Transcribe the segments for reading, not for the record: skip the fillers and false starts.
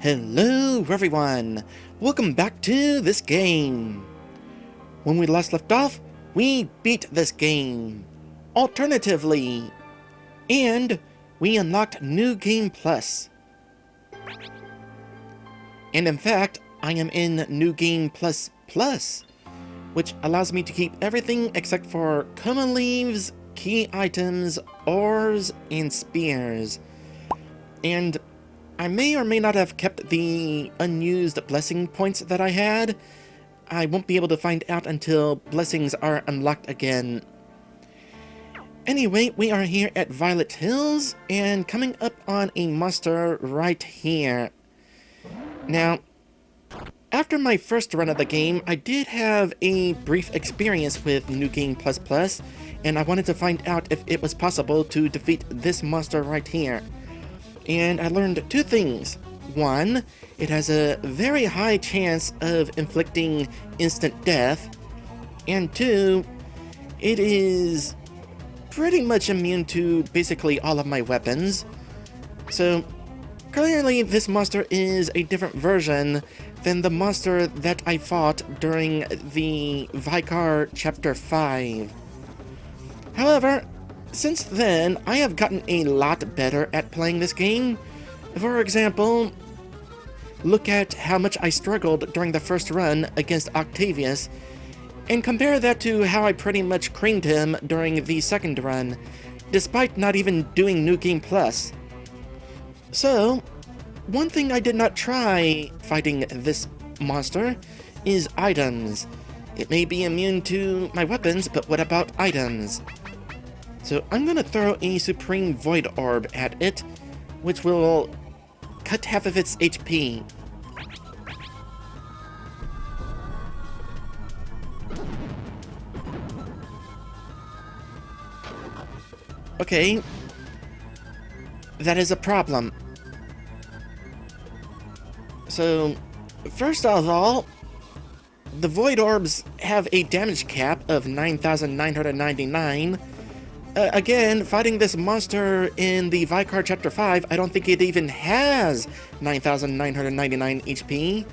Hello everyone! Welcome back to this game! When we last left off, we beat this game. Alternatively, and we unlocked New Game Plus. And in fact, I am in New Game Plus Plus, which allows me to keep everything except for common leaves, key items, ores, and spears. And I may or may not have kept the unused blessing points that I had. I won't be able to find out until blessings are unlocked again. Anyway, we are here at Violet Hills and coming up on a monster right here. Now, after my first run of the game, I did have a brief experience with New Game Plus Plus, and I wanted to find out if it was possible to defeat this monster right here. And I learned two things. One, it has a very high chance of inflicting instant death. And two, it is pretty much immune to basically all of my weapons. So, clearly this monster is a different version than the monster that I fought during the Vicar Chapter 5. However, since then, I have gotten a lot better at playing this game. For example, look at how much I struggled during the first run against Octavius, and compare that to how I pretty much creamed him during the second run, despite not even doing New Game Plus. So, one thing I did not try fighting this monster is items. It may be immune to my weapons, but what about items? So I'm gonna throw a Supreme Void Orb at it, which will cut half of its HP. Okay, that is a problem. So, first of all, the Void Orbs have a damage cap of 9,999. Again, fighting this monster in the Vicar Chapter 5, I don't think it even has 9,999 HP.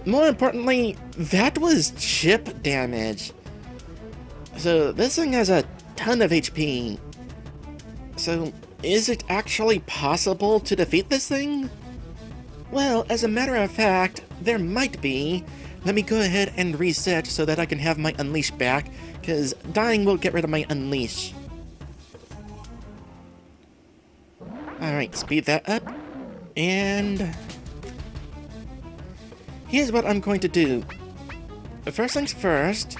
More importantly, that was chip damage. So this thing has a ton of HP. So, is it actually possible to defeat this thing? Well, as a matter of fact, there might be. Let me go ahead and reset so that I can have my Unleash back, because dying will get rid of my Unleash. Alright, speed that up. And here's what I'm going to do. First things first,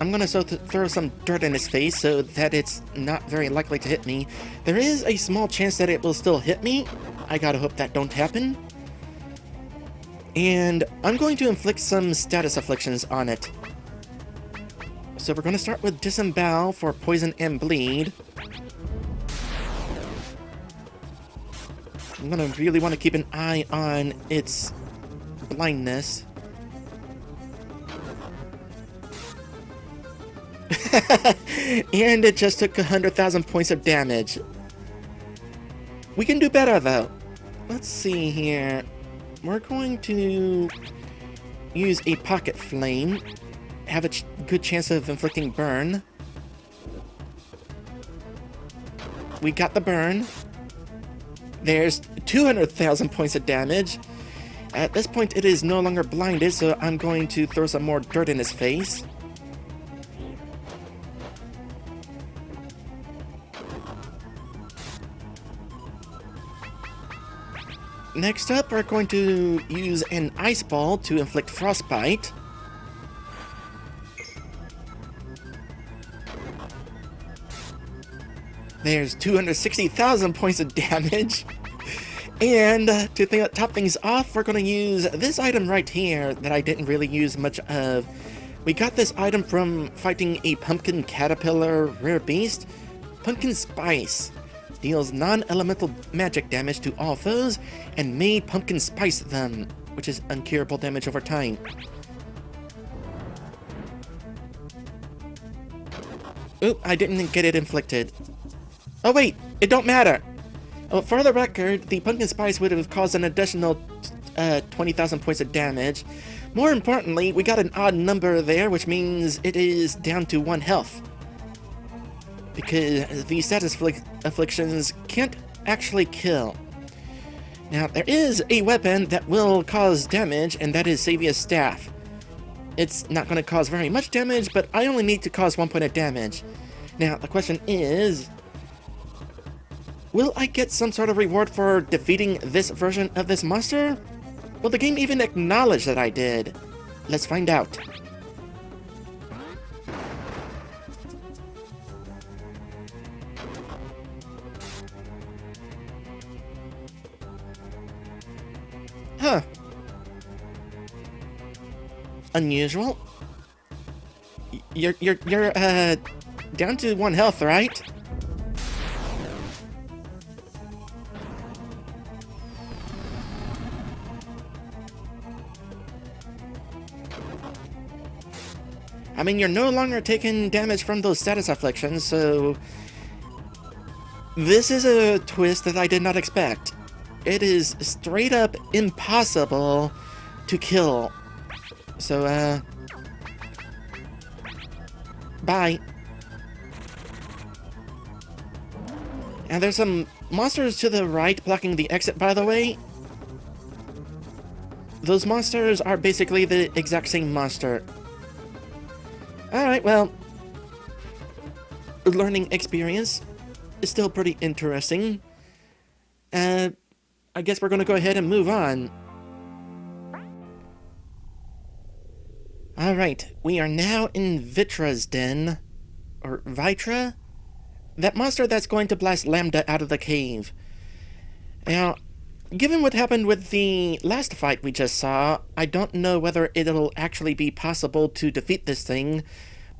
I'm going to throw some dirt in his face so that it's not very likely to hit me. There is a small chance that it will still hit me. I gotta hope that don't happen. And I'm going to inflict some status afflictions on it. So we're going to start with Disembowel for poison and bleed. I'm going to really want to keep an eye on its blindness. And it just took 100,000 points of damage. We can do better though. Let's see here. We're going to use a Pocket Flame. Have a good chance of inflicting burn. We got the burn. There's 200,000 points of damage. At this point, it is no longer blinded, so I'm going to throw some more dirt in his face. Next up, we're going to use an Ice Ball to inflict Frostbite. There's 260,000 points of damage. And to top things off, we're going to use this item right here that I didn't really use much of. We got this item from fighting a Pumpkin Caterpillar rare beast. Pumpkin Spice deals non-elemental magic damage to all foes and may pumpkin spice them, which is uncurable damage over time. Oop, I didn't get it inflicted. Oh wait, it don't matter. Oh, for the record, the pumpkin spice would have caused an additional 20,000 points of damage. More importantly, we got an odd number there, which means it is down to 1 health. Because the status afflictions can't actually kill. Now, there is a weapon that will cause damage, and that is Savia's Staff. It's not going to cause very much damage, but I only need to cause 1 point of damage. Now, the question is, will I get some sort of reward for defeating this version of this monster? Will the game even acknowledge that I did? Let's find out. Huh. Unusual. You're down to 1 health, right? I mean, you're no longer taking damage from those status afflictions, so this is a twist that I did not expect. It is straight up impossible to kill. So, bye. And there's some monsters to the right blocking the exit, by the way. Those monsters are basically the exact same monster. Alright, well, learning experience is still pretty interesting. I guess we're gonna go ahead and move on. Alright, we are now in Vitra's den. Or Vitra? That monster that's going to blast Lambda out of the cave. Now, given what happened with the last fight we just saw, I don't know whether it'll actually be possible to defeat this thing,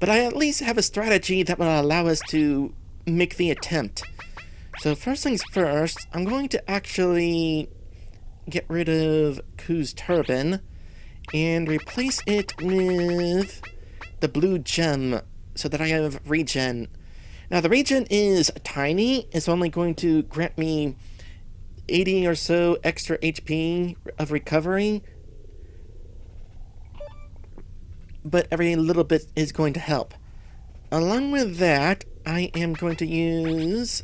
but I at least have a strategy that will allow us to make the attempt. So first things first, I'm going to actually get rid of Ku's turban and replace it with the blue gem so that I have regen. Now the regen is tiny, it's only going to grant me 80 or so extra HP of recovery, but every little bit is going to help. Along with that, I am going to use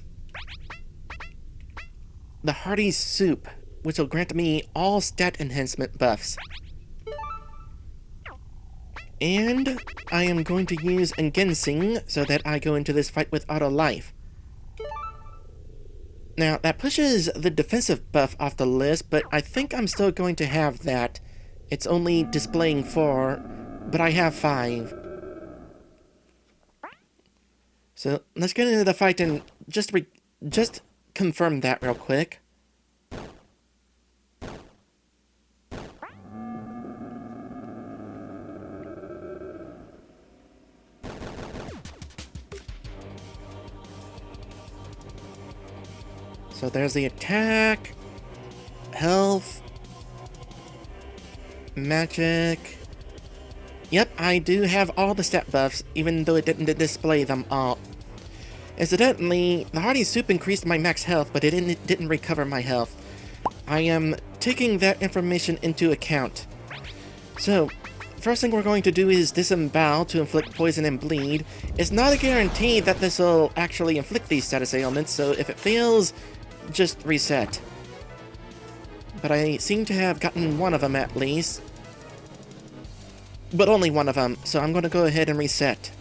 the Hearty Soup, which will grant me all stat enhancement buffs. And I am going to use Engensing so that I go into this fight with auto life. Now, that pushes the defensive buff off the list, but I think I'm still going to have that. It's only displaying 4, but I have 5. So, let's get into the fight and just confirm that real quick. So there's the attack, health, magic. Yep, I do have all the stat buffs, even though it didn't display them all. Incidentally, the Hearty Soup increased my max health, but it didn't recover my health. I am taking that information into account. So, first thing we're going to do is disembowel to inflict poison and bleed. It's not a guarantee that this will actually inflict these status ailments, so if it fails, just reset. But I seem to have gotten one of them at least. But only one of them, so I'm going to go ahead and reset.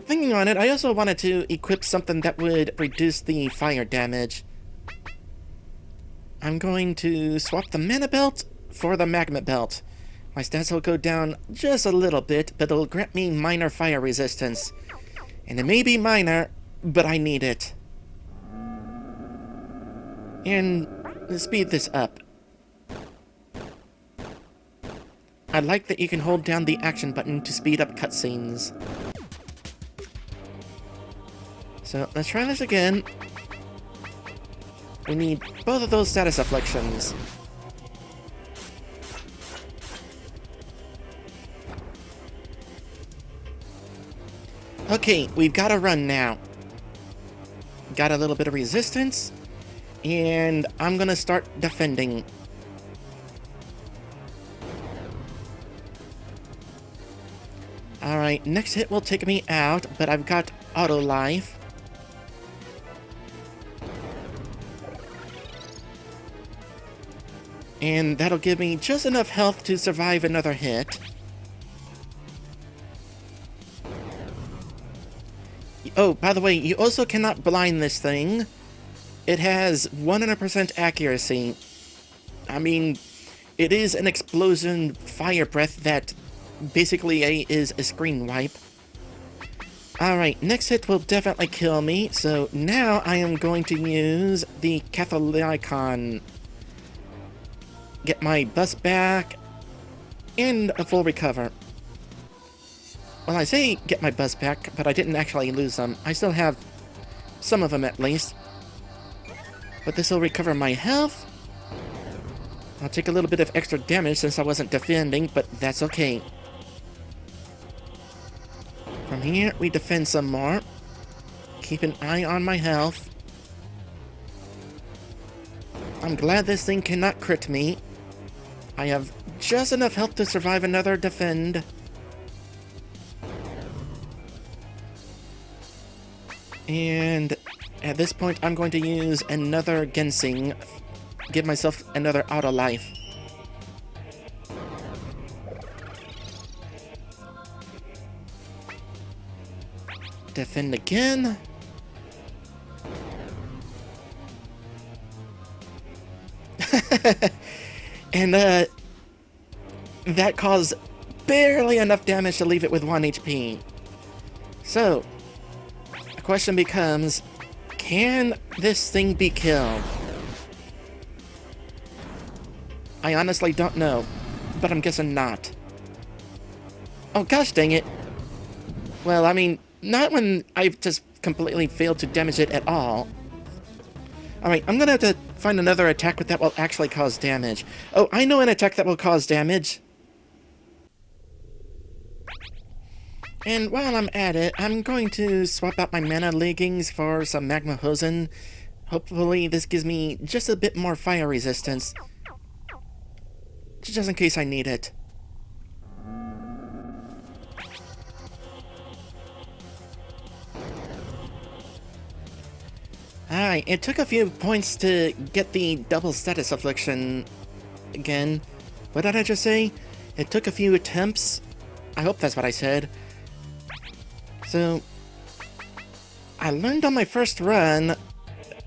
Thinking on it, I also wanted to equip something that would reduce the fire damage. I'm going to swap the mana belt for the magma belt. My stats will go down just a little bit, but it'll grant me minor fire resistance. And it may be minor, but I need it. And speed this up. I like that you can hold down the action button to speed up cutscenes. So let's try this again. We need both of those status afflictions. Okay, we've got to run now. got a little bit of resistance, and I'm gonna start defending. Alright, next hit will take me out, but I've got auto life. And that'll give me just enough health to survive another hit. Oh, by the way, you also cannot blind this thing. It has 100% accuracy. I mean, it is an explosion fire breath that basically is a screen wipe. Alright, next hit will definitely kill me, so now I am going to use the Catholicon. Get my bus back, and a full recover. Well, I say get my bus back, but I didn't actually lose them. I still have some of them at least. But this will recover my health. I'll take a little bit of extra damage since I wasn't defending, but that's okay. From here, we defend some more. Keep an eye on my health. I'm glad this thing cannot crit me. I have just enough health to survive another defend. And at this point, I'm going to use another Ginseng. Give myself another auto life. Defend again. And that caused barely enough damage to leave it with 1 HP. So, the question becomes, can this thing be killed? I honestly don't know, but I'm guessing not. Oh gosh dang it. Well, I mean, not when I've just completely failed to damage it at all. Alright, I'm gonna have to find another attack that will actually cause damage. Oh, I know an attack that will cause damage. And while I'm at it, I'm going to swap out my mana leggings for some magma hosen. Hopefully this gives me just a bit more fire resistance. Just in case I need it. Alright, it took a few points to get the double status affliction again. What did I just say? It took a few attempts? I hope that's what I said. So, I learned on my first run,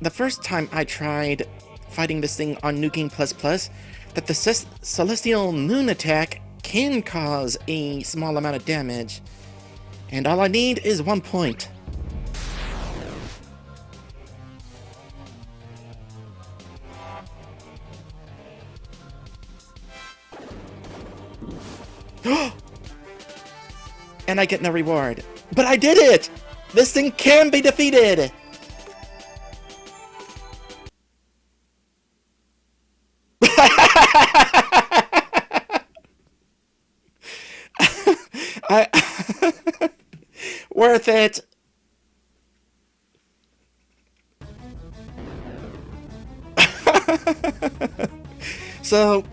the first time I tried fighting this thing on New Game++, that the Celestial Moon attack can cause a small amount of damage. And all I need is 1 point. And I get no reward. But I did it! This thing can be defeated! Worth it! So,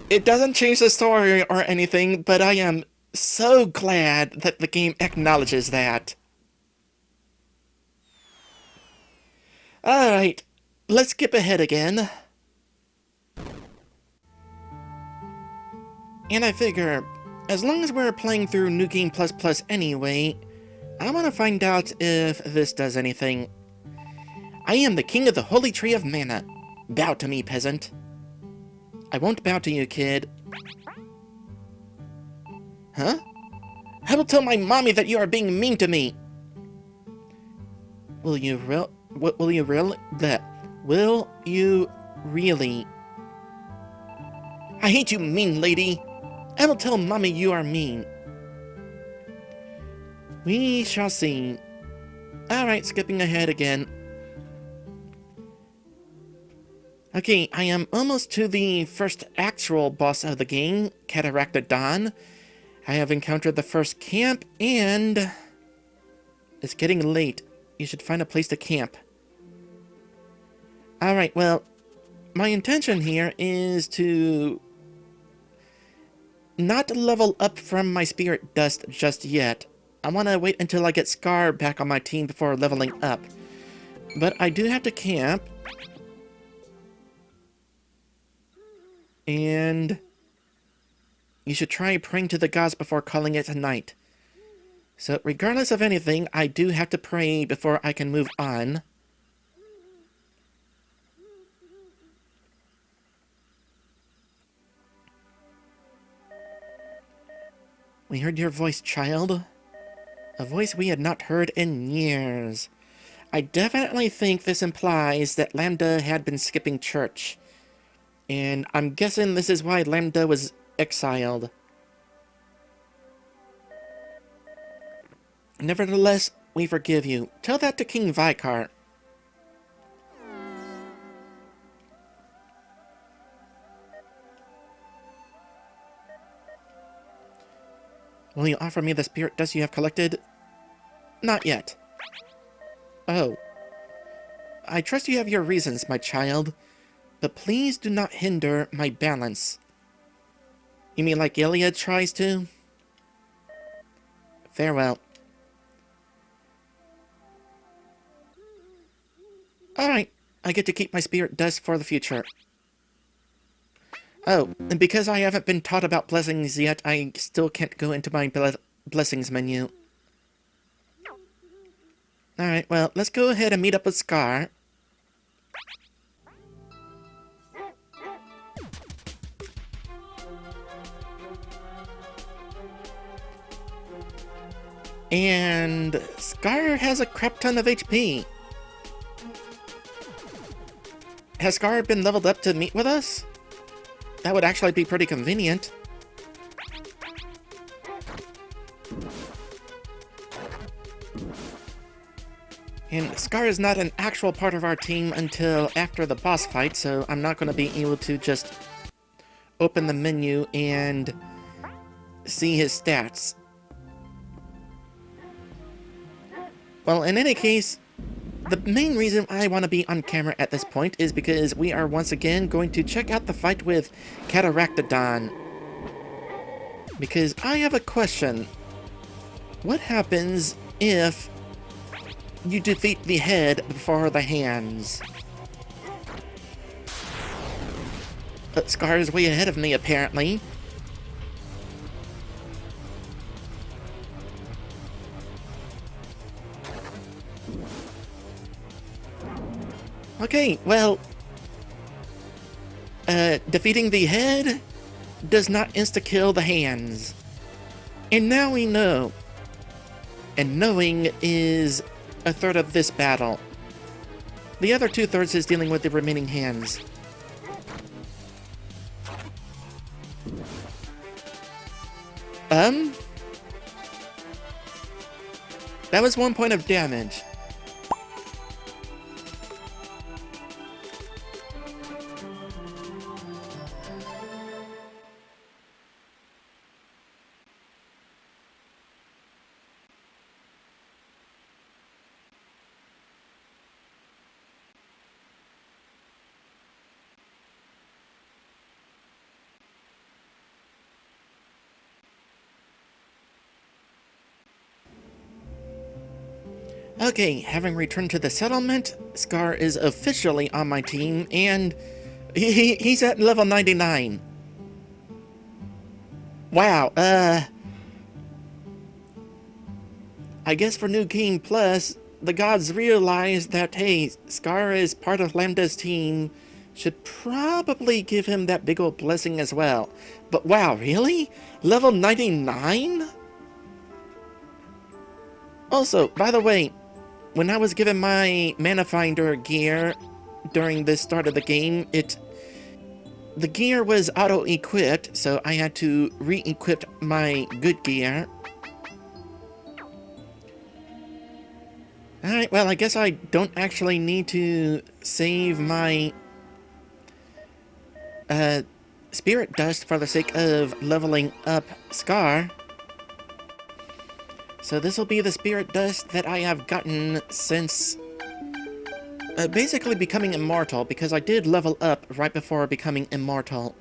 it doesn't change the story or anything, but I am so glad that the game acknowledges that. Alright, let's skip ahead again. And I figure, as long as we're playing through New Game++ anyway, I want to find out if this does anything. I am the king of the Holy Tree of Mana. Bow to me, peasant. I won't bow to you, kid. Huh? I will tell my mommy that you are being mean to me. Will you really? Will you really? I hate you, mean lady. I will tell mommy you are mean. We shall see. Alright, skipping ahead again. Okay, I am almost to the first actual boss of the game, Cataract Dawn. I have encountered the first camp, and it's getting late. You should find a place to camp. Alright, well, my intention here is to not level up from my spirit dust just yet. I want to wait until I get Scar back on my team before leveling up. But I do have to camp. And you should try praying to the gods before calling it a night. So regardless of anything, I do have to pray before I can move on. We heard your voice, child. A voice we had not heard in years. I definitely think this implies that Lambda had been skipping church. And I'm guessing this is why Lambda was exiled. Nevertheless, we forgive you. Tell that to King Vicar. Will you offer me the spirit dust you have collected? Not yet. Oh. I trust you have your reasons, my child. But please do not hinder my balance. You mean like Iliad tries to? Farewell. Alright, I get to keep my spirit dust for the future. Oh, and because I haven't been taught about blessings yet, I still can't go into my blessings menu. Alright, well, let's go ahead and meet up with Scar. And Scar has a crap ton of HP. Has Scar been leveled up to meet with us? That would actually be pretty convenient. And Scar is not an actual part of our team until after the boss fight, so I'm not going to be able to just open the menu and see his stats. Well, in any case, the main reason I want to be on camera at this point is because we are once again going to check out the fight with Cataractodon. Because I have a question. What happens if you defeat the head before the hands? Scar is way ahead of me, apparently. Okay, well, defeating the head does not insta-kill the hands. And now we know. And knowing is a third of this battle. The other 2/3 is dealing with the remaining hands. That was 1 point of damage. Okay, having returned to the settlement, Scar is officially on my team, and he's at level 99. Wow, I guess for New Game Plus, the gods realized that, hey, Scar is part of Lambda's team, should probably give him that big old blessing as well. But wow, really? Level 99? Also, by the way, when I was given my Manafinder gear during the start of the game, the gear was auto-equipped, so I had to re-equip my good gear. Alright, well, I guess I don't actually need to save my spirit dust for the sake of leveling up Scar. So this will be the spirit dust that I have gotten since basically becoming immortal, because I did level up right before becoming immortal.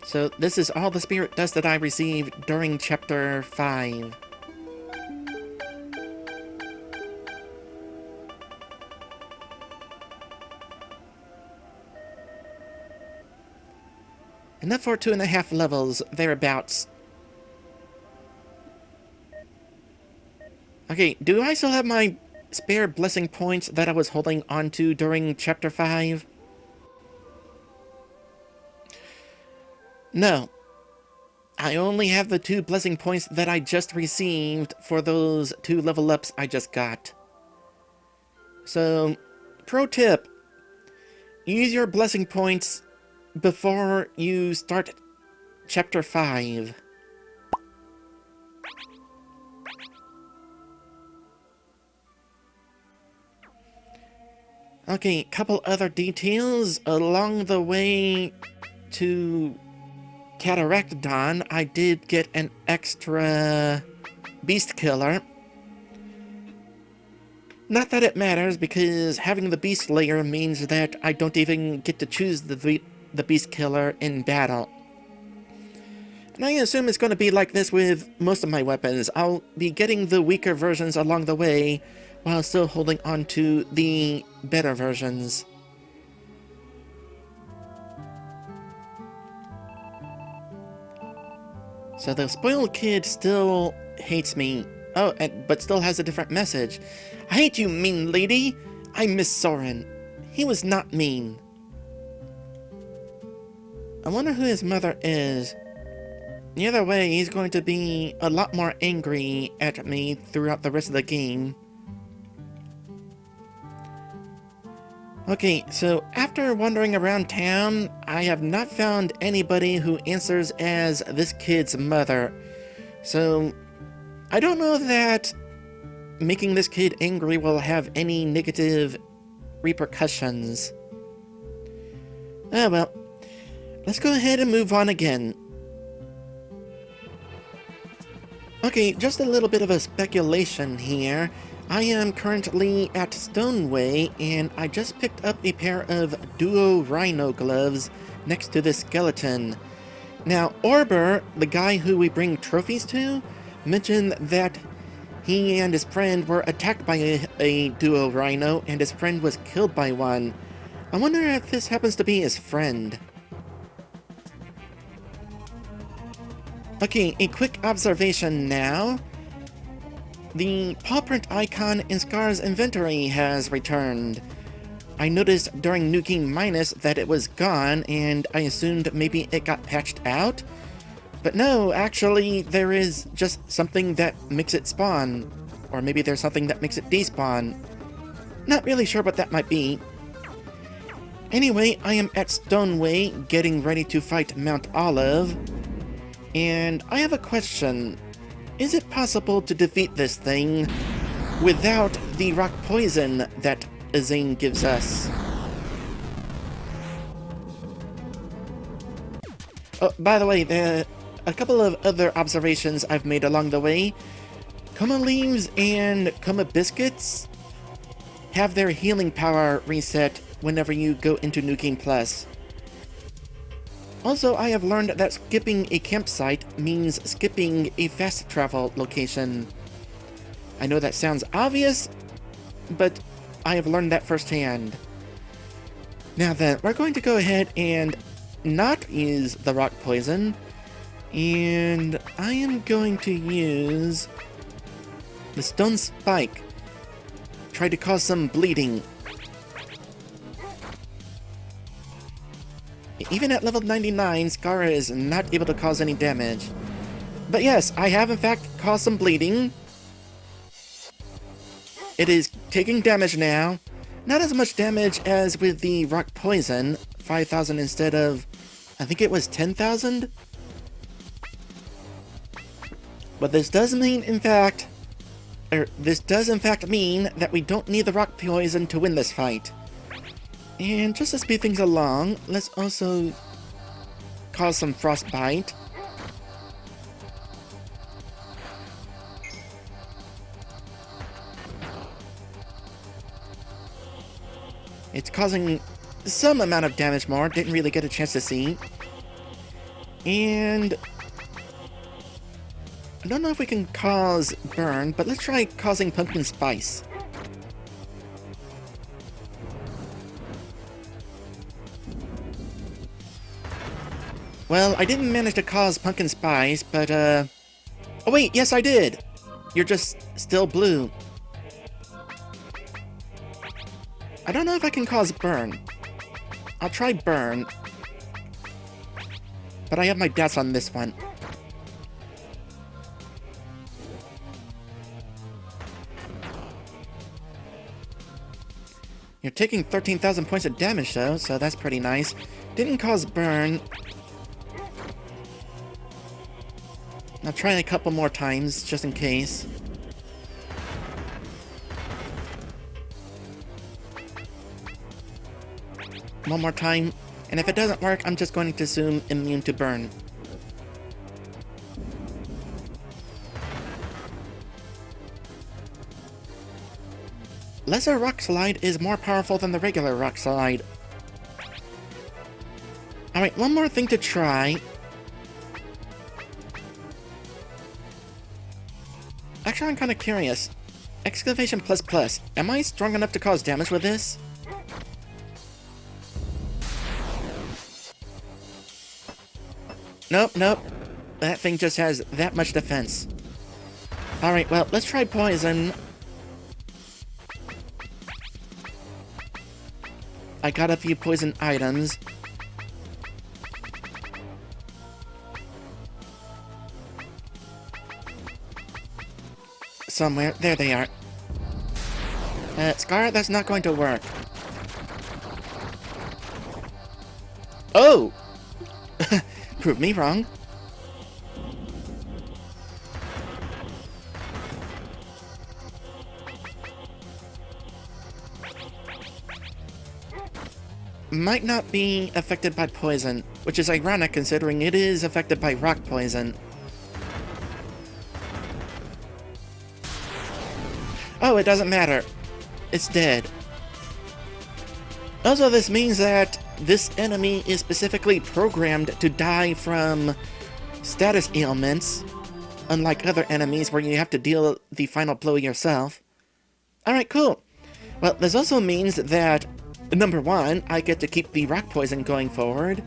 So this is all the spirit dust that I received during Chapter 5. Enough for 2.5 levels, thereabouts. Okay, do I still have my spare blessing points that I was holding onto during Chapter 5? No. I only have the 2 blessing points that I just received for those 2 level ups I just got. So, pro tip. Use your blessing points before you start Chapter 5. Okay, couple other details. Along the way to Cataract Dawn, I did get an extra beast killer. Not that it matters, because having the beast layer means that I don't even get to choose the beast killer in battle. And I assume it's going to be like this with most of my weapons. I'll be getting the weaker versions along the way, while still holding on to the better versions. So the spoiled kid still hates me. Oh, but still has a different message. I hate you, mean lady. I miss Soren. He was not mean. I wonder who his mother is. Either way, he's going to be a lot more angry at me throughout the rest of the game. Okay, so after wandering around town, I have not found anybody who answers as this kid's mother. So, I don't know that making this kid angry will have any negative repercussions. Oh well, let's go ahead and move on again. Okay, just a little bit of a speculation here. I am currently at Stoneway, and I just picked up a pair of Duo Rhino gloves next to this skeleton. Now, Orber, the guy who we bring trophies to, mentioned that he and his friend were attacked by a Duo Rhino, and his friend was killed by one. I wonder if this happens to be his friend. Okay, a quick observation now. The paw print icon in Scar's inventory has returned. I noticed during New Game Minus that it was gone, and I assumed maybe it got patched out. But no, actually, there is just something that makes it spawn. Or maybe there's something that makes it despawn. Not really sure what that might be. Anyway, I am at Stoneway, getting ready to fight Mount Olive. And I have a question. Is it possible to defeat this thing without the rock poison that Azane gives us? Oh, by the way, a couple of other observations I've made along the way. Coma leaves and Coma biscuits have their healing power reset whenever you go into New Game Plus. Also, I have learned that skipping a campsite means skipping a fast travel location. I know that sounds obvious, but I have learned that firsthand. Now then, we're going to go ahead and not use the rock poison, and I am going to use the stone spike. Try to cause some bleeding. Even at level 99, Scar is not able to cause any damage. But yes, I have in fact caused some bleeding. It is taking damage now. Not as much damage as with the rock poison. 5,000 instead of, I think it was 10,000? But this does mean, in fact, mean that we don't need the rock poison to win this fight. And just to speed things along, let's also cause some frostbite. It's causing some amount of damage more. Didn't really get a chance to see. And I don't know if we can cause burn, but let's try causing pumpkin spice. Well, I didn't manage to cause pumpkin spice, but oh wait, yes I did! You're just still blue. I don't know if I can cause burn. I'll try burn. But I have my doubts on this one. You're taking 13,000 points of damage though, so that's pretty nice. Didn't cause burn. I'll try a couple more times, just in case. One more time, and if it doesn't work, I'm just going to assume immune to burn. Lesser Rock Slide is more powerful than the regular Rock Slide. Alright, one more thing to try. Actually, I'm kind of curious. Excavation plus plus. Am I strong enough to cause damage with this? Nope, nope. That thing just has that much defense. Alright, well, let's try poison. I got a few poison items. Somewhere. There they are. Scar, that's not going to work. Oh! Prove me wrong. Might not be affected by poison, which is ironic considering it is affected by rock poison. Oh, it doesn't matter. It's dead. Also, this means that this enemy is specifically programmed to die from status ailments, unlike other enemies where you have to deal the final blow yourself. Alright, cool. Well, this also means that, number one, I get to keep the rock poison going forward,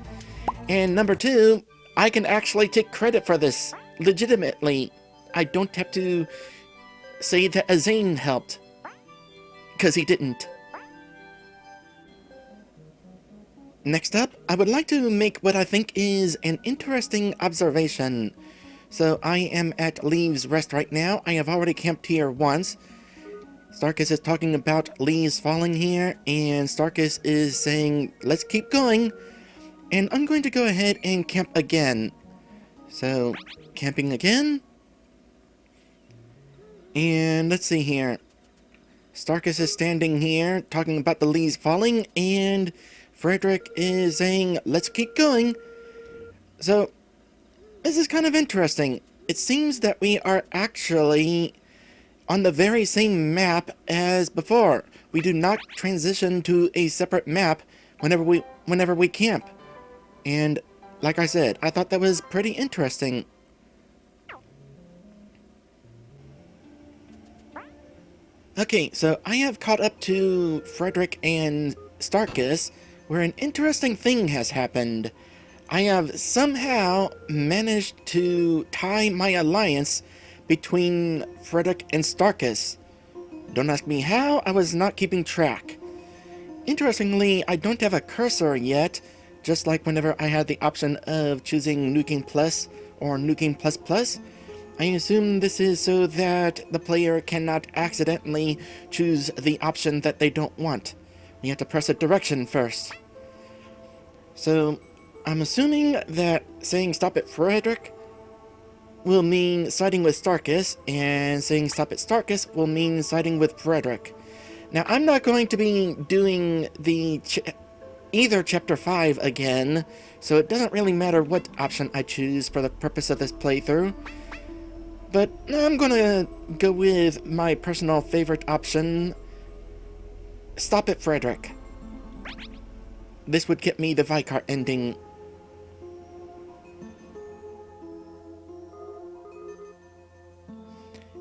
and number two, I can actually take credit for this, legitimately. I don't have to say that Azane helped, because he didn't. Next up, I would like to make what I think is an interesting observation. So I am at Leaves Rest right now. I have already camped here once. Starkus is talking about leaves falling here, and Starkus is saying, let's keep going. And I'm going to go ahead and camp again. So, camping again. And let's see here. Starkus is standing here, talking about the leaves falling, and Frederick is saying, let's keep going. So, this is kind of interesting. It seems that we are actually on the very same map as before. We do not transition to a separate map whenever we camp. And, like I said, I thought that was pretty interesting. Okay, so I have caught up to Frederick and Starkus, where an interesting thing has happened. I have somehow managed to tie my alliance between Frederick and Starkus. Don't ask me how, I was not keeping track. Interestingly, I don't have a cursor yet, just like whenever I had the option of choosing Nuking Plus or Nuking Plus Plus. I assume this is so that the player cannot accidentally choose the option that they don't want. You have to press a direction first. So, I'm assuming that saying stop at Frederick will mean siding with Starkus, and saying stop at Starkus will mean siding with Frederick. Now, I'm not going to be doing the either Chapter 5 again, so it doesn't really matter what option I choose for the purpose of this playthrough. But I'm gonna go with my personal favorite option, stop at Frederick. this would get me the Vicar ending.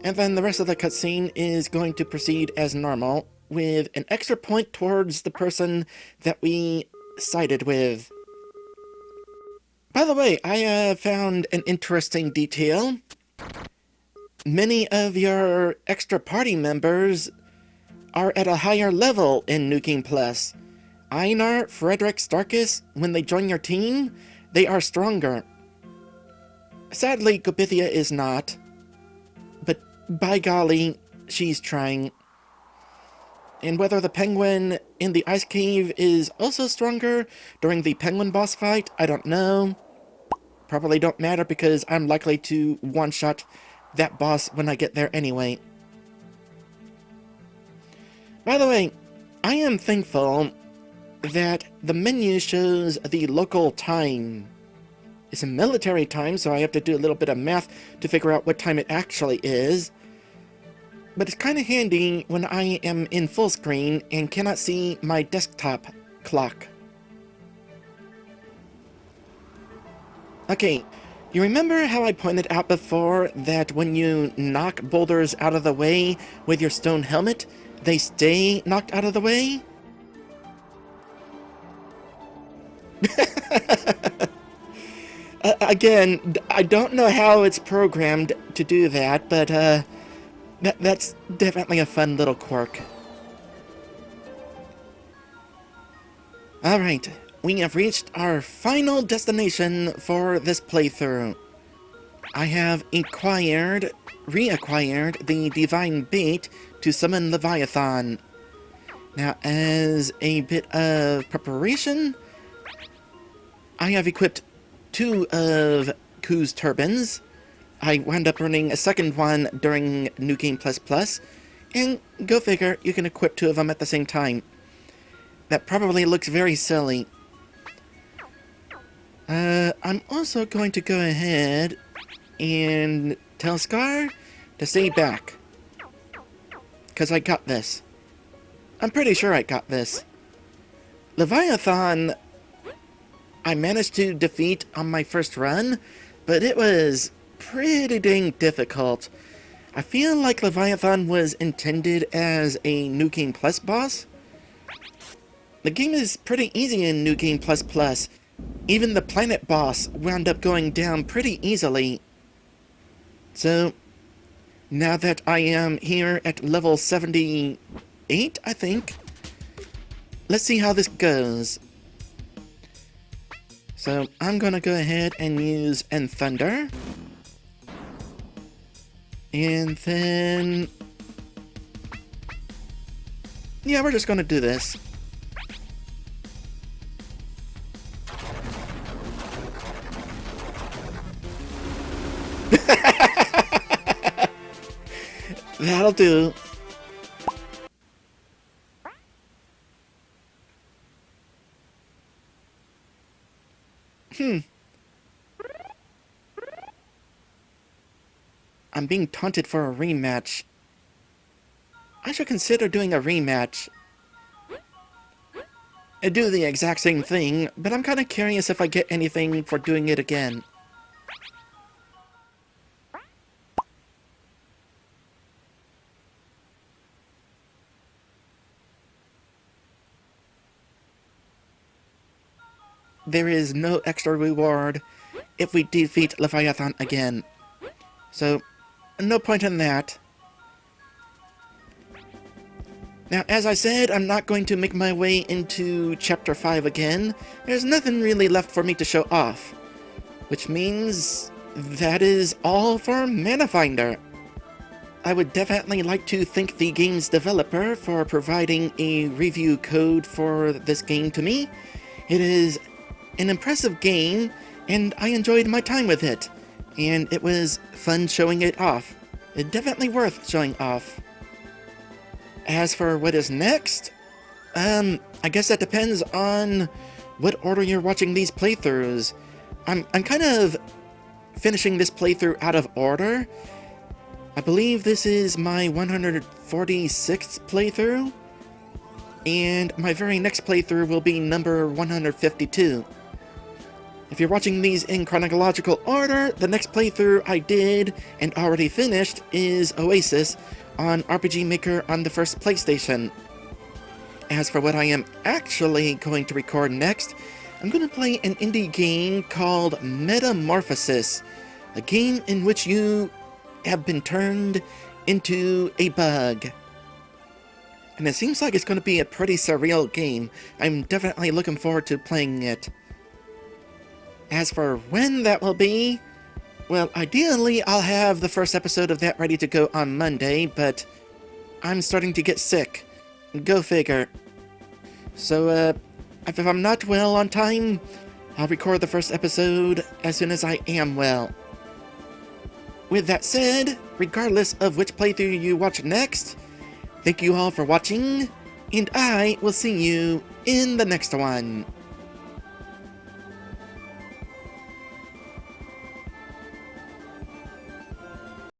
And then the rest of the cutscene is going to proceed as normal, with an extra point towards the person that we sided with. By the way, I found an interesting detail. Many of your extra party members are at a higher level in New Game Plus. Einar, Frederick, Starkus, when they join your team, they are stronger. Sadly, Gobithia is not. But by golly, she's trying. And whether the penguin in the ice cave is also stronger during the penguin boss fight, I don't know. Probably don't matter because I'm likely to one-shot that boss when I get there anyway. By the way, I am thankful that the menu shows the local time. It's a military time, so I have to do a little bit of math to figure out what time it actually is. But it's kind of handy when I am in full screen and cannot see my desktop clock. Okay, you remember how I pointed out before that when you knock boulders out of the way with your stone helmet, they stay knocked out of the way? Again, I don't know how it's programmed to do that, but that's definitely a fun little quirk. Alright, we have reached our final destination for this playthrough. I have reacquired the Divine Bait to summon Leviathan. Now, as a bit of preparation, I have equipped 2 of Ku's turbines. I wound up running a second one during New Game Plus Plus, and go figure, you can equip 2 of them at the same time. That probably looks very silly. I'm also going to go ahead and tell Scar to stay back. Because I got this. I'm pretty sure I got this. Leviathan, I managed to defeat on my first run, but it was pretty dang difficult. I feel like Leviathan was intended as a New Game Plus boss. The game is pretty easy in New Game Plus Plus. Even the planet boss wound up going down pretty easily. So, now that I am here at level 78, I think, let's see how this goes. So, I'm gonna go ahead and use Thunder. And then... yeah, we're just gonna do this. That'll do. I'm being taunted for a rematch. I should consider doing a rematch. I do the exact same thing, but I'm kind of curious if I get anything for doing it again. There is no extra reward if we defeat Leviathan again. So, no point in that. Now, as I said, I'm not going to make my way into Chapter 5 again. There's nothing really left for me to show off. Which means that is all for Manafinder. I would definitely like to thank the game's developer for providing a review code for this game to me. It is an impressive game, and I enjoyed my time with it. And it was fun showing it off. It's definitely worth showing off. As for what is next, I guess that depends on what order you're watching these playthroughs. I'm kind of finishing this playthrough out of order. I believe this is my 146th playthrough. and my very next playthrough will be number 152. If you're watching these in chronological order, the next playthrough I did and already finished is Oasis on RPG Maker on the first PlayStation. As for what I am actually going to record next, I'm going to play an indie game called Metamorphosis, a game in which you have been turned into a bug. And it seems like it's going to be a pretty surreal game. I'm definitely looking forward to playing it. As for when that will be, well, ideally I'll have the first episode of that ready to go on Monday, but I'm starting to get sick. Go figure. So, if I'm not well on time, I'll record the first episode as soon as I am well. With that said, regardless of which playthrough you watch next, thank you all for watching, and I will see you in the next one.